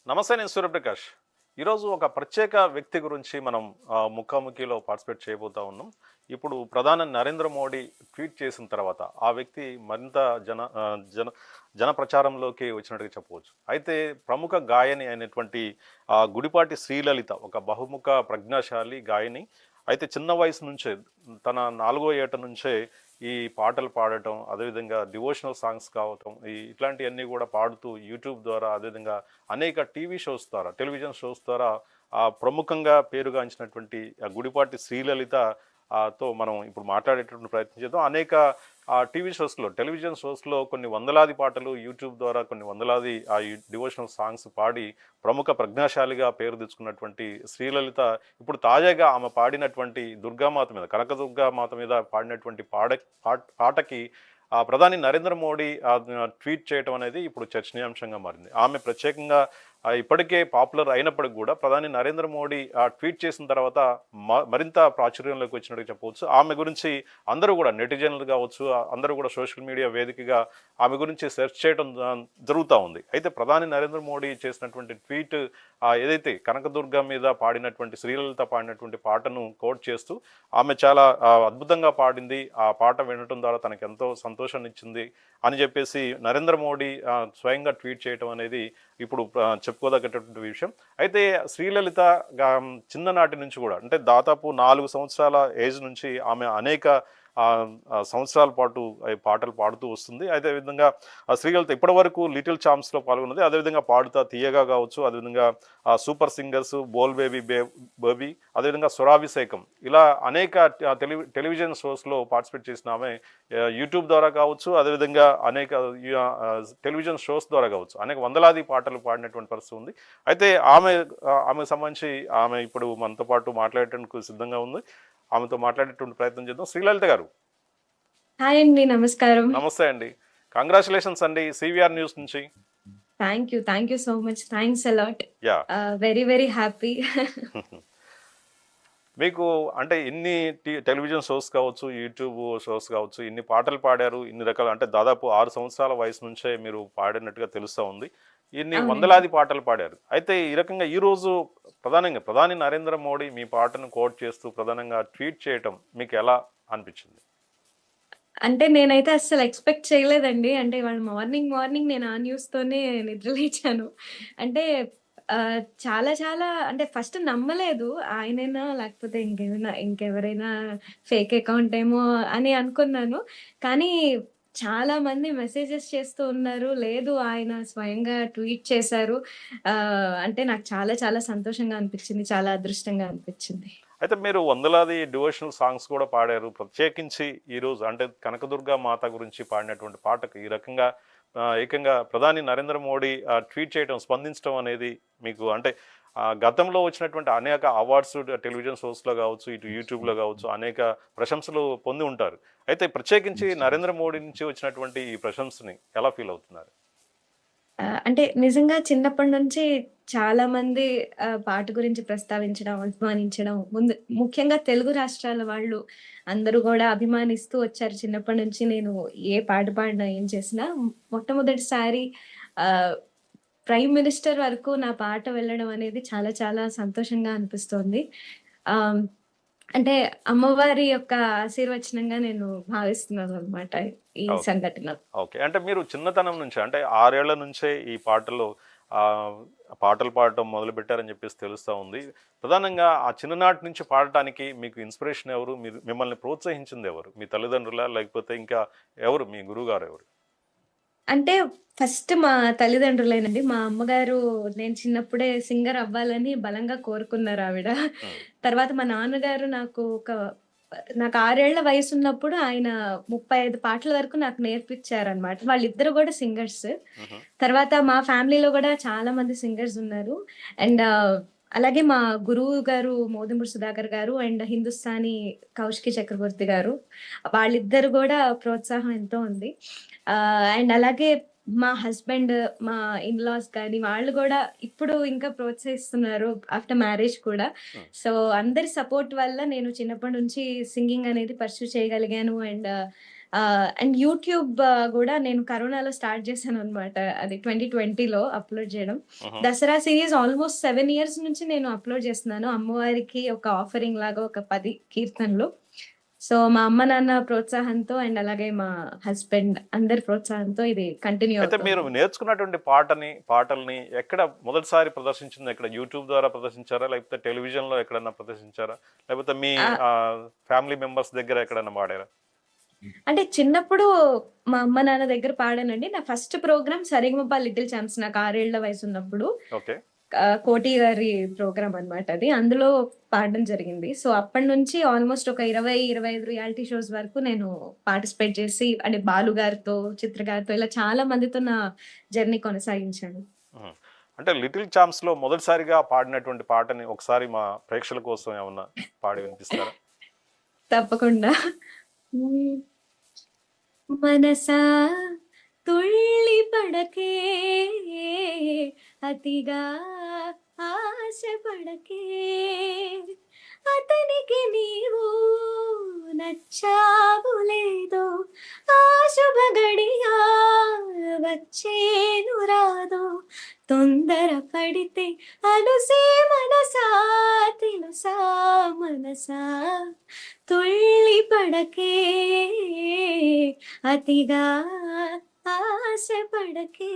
నమస్తే, నేను సూర్యప్రకాష్. ఈరోజు ఒక ప్రత్యేక వ్యక్తి గురించి మనం ముఖాముఖిలో పార్టిసిపేట్ చేయబోతా ఉన్నాం. ఇప్పుడు ప్రధాని నరేంద్ర మోడీ ట్వీట్ చేసిన తర్వాత ఆ వ్యక్తి మరింత జన జన జన ప్రచారంలోకి వచ్చినట్టుగా చెప్పవచ్చు. అయితే ప్రముఖ గాయని అయినటువంటి గుడిపాటి శ్రీలలిత ఒక బహుముఖ ప్రజ్ఞాశాలి గాయని. అయితే చిన్న వయసు నుంచే తన 4వ ఏట నుంచే ఈ పాటలు పాడటం, అదేవిధంగా డివోషనల్ సాంగ్స్ కావటం, ఇట్లాంటివన్నీ కూడా పాడుతూ యూట్యూబ్ ద్వారా, అదేవిధంగా అనేక టీవీ షోస్ ద్వారా, టెలివిజన్ షోస్ ద్వారా ప్రముఖంగా పేరుగాంచినటువంటి గుడిపాటి శ్రీలలిత తో మనం ఇప్పుడు మాట్లాడేటటువంటి ప్రయత్నం చేద్దాం. అనేక టీవీ షోస్లో, టెలివిజన్ షోస్లో కొన్ని వందలాది పాటలు, యూట్యూబ్ ద్వారా కొన్ని వందలాది డివోషనల్ సాంగ్స్ పాడి ప్రముఖ ప్రజ్ఞాశాలిగా పేరు తెచ్చుకున్నటువంటి శ్రీలలిత ఇప్పుడు తాజాగా ఆమె పాడినటువంటి దుర్గామాత మీద, కనకదుర్గామాత మీద పాడినటువంటి పాటకి ప్రధాని నరేంద్ర మోడీ ట్వీట్ చేయడం అనేది ఇప్పుడు చర్చనీయాంశంగా మారింది. ఆమె ప్రత్యేకంగా ఇప్పటికే పాపులర్ అయినప్పటికి కూడా ప్రధాని నరేంద్ర మోడీ ట్వీట్ చేసిన తర్వాత మరింత ప్రాచుర్యంలోకి వచ్చినట్టు చెప్పవచ్చు. ఆమె గురించి అందరూ కూడా నెటిజన్లు కావచ్చు, అందరూ కూడా సోషల్ మీడియా వేదికగా ఆమె గురించి సెర్చ్ చేయడం జరుగుతూ ఉంది. అయితే ప్రధాని నరేంద్ర మోడీ చేసినటువంటి ట్వీట్ ఏదైతే కనకదుర్గ మీద పాడినటువంటి, శ్రీలలిత పాడినటువంటి పాటను కోట్ చేస్తూ ఆమె చాలా అద్భుతంగా పాడింది, ఆ పాట వినటం ద్వారా తనకు ఎంతో సంతోషాన్ని ఇచ్చింది అని చెప్పేసి నరేంద్ర మోడీ స్వయంగా ట్వీట్ చేయడం అనేది ఇప్పుడు చెప్పుకోదగ్గటువంటి విషయం. అయితే శ్రీలలిత చిన్ననాటి నుంచి కూడా, అంటే దాదాపు 4 సంవత్సరాల ఏజ్ నుంచి ఆమె అనేక సంవత్సరాల పాటు పాటలు పాడుతూ వస్తుంది. అదేవిధంగా శ్రీలలిత ఇప్పటి వరకు లిటిల్ ఛాంప్స్లో పాల్గొన్నది. అదేవిధంగా పాడుతా తీయగా కావచ్చు, అదేవిధంగా సూపర్ సింగర్స్, బోల్ బేబీ, అదేవిధంగా స్వరాభిషేకం, ఇలా అనేక టెలివిజన్ షోస్లో పార్టిసిపేట్ చేసిన ఆమె యూట్యూబ్ ద్వారా కావచ్చు, అదేవిధంగా అనేక టెలివిజన్ షోస్ ద్వారా కావచ్చు, అనేక వందలాది పాటలు పాడినటువంటి పరిస్థితి ఉంది. అయితే ఆమెకు సంబంధించి ఆమె ఇప్పుడు మనతో పాటు మాట్లాడేందుకు సిద్ధంగా ఉంది. ఆమెతో మాట్లాడేటువంటి ప్రయత్నం చేద్దాం. శ్రీలలిత గారు, హాయ్ అండి, నమస్కారం. నమస్తే అండి. కంగ్రాచులేషన్స్ అండి సివిఆర్ న్యూస్ నుంచి. Thank you so much. Thanks a lot. Yeah, very very happy. మీకు అంటే ఇన్ని టెలివిజన్ షోస్ కావచ్చు, యూట్యూబ్ షోస్ కావచ్చు, ఇన్ని పాటలు పాడారు, ఇన్ని రకాల, అంటే దాదాపు 6 సంవత్సరాల వయసు నుంచే మీరు పాడినట్టుగా తెలుస్తూ ఉంది. ఇన్ని వందలాది పాటలు పాడారు. అయితే ఈ రకంగా ఈరోజు ప్రధాని నరేంద్ర మోడీ మీ పాటను కోట్ చేస్తూ ప్రధానంగా ట్వీట్ చేయటం మీకు ఎలా అనిపించింది? అంటే నేనైతే అస్సలు ఎక్స్పెక్ట్ చేయలేదండి. అంటే ఇవాళ మార్నింగ్ నేను ఆ న్యూస్‌తోనే నిద్రలేచాను. అంటే చాలా చాలా అంటే ఫస్ట్ నమ్మలేదు. ఆయనేనా లేకపోతే ఇంకెవరైనా ఫేక్ అకౌంట్ ఏమో అని అనుకున్నాను. కానీ చాలా మంది మెసేజెస్ చేస్తూ ఉన్నారు. లేదు, ఆయన స్వయంగా ట్వీట్ చేశారు. అంటే నాకు చాలా చాలా సంతోషంగా అనిపించింది. చాలా అదృష్టంగా అనిపించింది. అయితే మీరు వందలాది డివోషనల్ సాంగ్స్ కూడా పాడారు. ప్రత్యేకించి ఈరోజు అంటే కనకదుర్గ మాత గురించి పాడినటువంటి పాటకు ఈ రకంగా ఏకంగా ప్రధాని నరేంద్ర మోడీ ట్వీట్ చేయడం, స్పందించడం అనేది మీకు అంటే గతంలో వచ్చినటువంటి అనేక అవార్డ్స్ టెలివిజన్ షోస్లో కావచ్చు, ఇటు యూట్యూబ్లో కావచ్చు, అనేక ప్రశంసలు పొంది ఉంటారు. అయితే ప్రత్యేకించి నరేంద్ర మోడీ నుంచి వచ్చినటువంటి ఈ ప్రశంసని ఎలా ఫీల్ అవుతున్నారు? అంటే నిజంగా చిన్నప్పటి నుంచి చాలా మంది పాట గురించి ప్రస్తావించడం, అభిమానించడం, ముఖ్యంగా తెలుగు రాష్ట్రాల వాళ్ళు అందరూ గూడా అభిమానిస్తూ వచ్చారు. చిన్నప్పటి నుంచి నేను ఏ పాట పాడినా, ఏం చేసినా మొట్టమొదటిసారి ఆహ్, ప్రైమ్ మినిస్టర్ వరకు నా పాట వెళ్ళడం అనేది చాలా చాలా సంతోషంగా అనిపిస్తోంది. ఆహ్, అంటే అమ్మవారి యొక్క ఆశీర్వచనంగా నేను భావిస్తున్నాననమాట ఈ ఓకే. సంఘటన. ఓకే. అంటే మీరు చిన్నతనం నుంచే, అంటే 6 ఏళ్ల నుంచే ఈ పాటలు పాటలు పాడటం మొదలుపెట్టారని చెప్పేసి తెలుస్తూ ఉంది. ప్రధానంగా ఆ చిన్ననాటి నుంచి పాడటానికి మీకు ఇన్స్పిరేషన్ ఎవరు? మిమ్మల్ని ప్రోత్సహించింది ఎవరు? మీ తల్లిదండ్రులా? లేకపోతే ఇంకా ఎవరు? మీ గురువుగారు ఎవరు? అంటే ఫస్ట్ మా తల్లిదండ్రులేనండి. మా అమ్మగారు నేను చిన్నప్పుడే సింగర్ అవ్వాలని బలంగా కోరుకున్నారావిడ. హ్మ్. తర్వాత మా నాన్నగారు నాకు 6 ఏళ్ల వయసున్నప్పుడు ఆయన 35 పాటల వరకు నాకు నేర్పిచ్చారనమాట. వాళ్ళిద్దరు గూడా సింగర్స్. హుహు. తర్వాత మా ఫ్యామిలీలో గూడా చాలా మంది సింగర్స్ ఉన్నారు. అండ్ అలాగే మా గురువు గారు మోదుమూరి సుధాకర్ గారు అండ్ హిందుస్థానీ కౌశికి చక్రవర్తి గారు. వాళ్ళిద్దరు గూడా ప్రోత్సాహం ఎంతో ఉంది. అండ్ అలాగే మా హస్బెండ్, మా ఇన్‌లాస్ కానీ వాళ్ళు గూడా ఇప్పుడు ఇంకా ప్రోత్సహిస్తున్నారు ఆఫ్టర్ మ్యారేజ్ కూడా. హ్మ్. సో, అందరి సపోర్ట్ వల్ల నేను చిన్నప్పటి నుంచి సింగింగ్ అనేది పర్స్యూ చేయగలిగాను. అండ్ అండ్ యూట్యూబ్ గూడా నేను కరోనాలో స్టార్ట్ చేశాననమాట. అది 2020లో అప్‌లోడ్ జేయడం. హుహు. దసరా సీరీస్ ఆల్‌మోస్ట్ 7 ఇయర్స్ నుంచి నేను అప్‌లోడ్ చేస్తున్నాను. అమ్మవారికి ఒక ఆఫరింగ్ లాగా ఒక 10 కీర్తనలు. సో, మా అమ్మ, నాన్న ప్రోత్సాహంతో అండ్ అలాగే మా హస్బెండ్ అందరి ప్రోత్సాహంతో ఇది కంటిన్యూ అయితే మీరు అవుతోంది. నేర్చుకున్నటువంటి పాటల్ని ఎక్కడ మొదటిసారి ప్రదర్శించింది ఎక్కడ? యూట్యూబ్ ద్వారా ప్రదర్శించారా? లేకపోతే టెలివిజన్‌లో ఎక్కడన్నా ప్రదర్శించారా? లేకపోతే మీ ఆహ్, ఫ్యామిలీ మెంబర్స్ దగ్గర ఎక్కడన్నా పాడారా? అంటే చిన్నప్పుడు మా అమ్మ, నాన్న దగ్గర పాడానండి. నా first programme 'Sarigamapa little champs' నాకు 6 ఏళ్ల వయసున్నప్పుడు. ఓకే. కోటి గారి ప్రోగ్రామ్ అన్నమాట అది. అందులో పాడడం జరిగింది. సో, అప్పటినుంచి ఆల్‌మోస్ట్ ఒక 20, 25 రియాలిటీ షోస్ వరకు నేను పార్టిసిపేట్ చేసి అంటే బాలు గారితో, చిత్ర గారితో ఇలా చాలా మందితో నా జర్నీ కొనసాగించాను. హుహు. అంటే 'లిటిల్ ఛాంప్స్‌లో' మొదటిసారిగా పాడినటువంటి పాటని ఒకసారి మా ప్రేక్షకుల కోసం ఏమన్నా పాడి వినిపిస్తారా? తప్పకుండా. హ్మ్. మనసా తుళ్ళి పడకే అతిగా ఆశ పడకే అతనికి నీవు నచ్చావు లేదో ఆ శుభ గడియా వచ్చేను రాదో తొందర పడితే అలుసే మనసా తెలుసా మనసా తుళ్ళి పడకే అతిగా ఆశ పడకే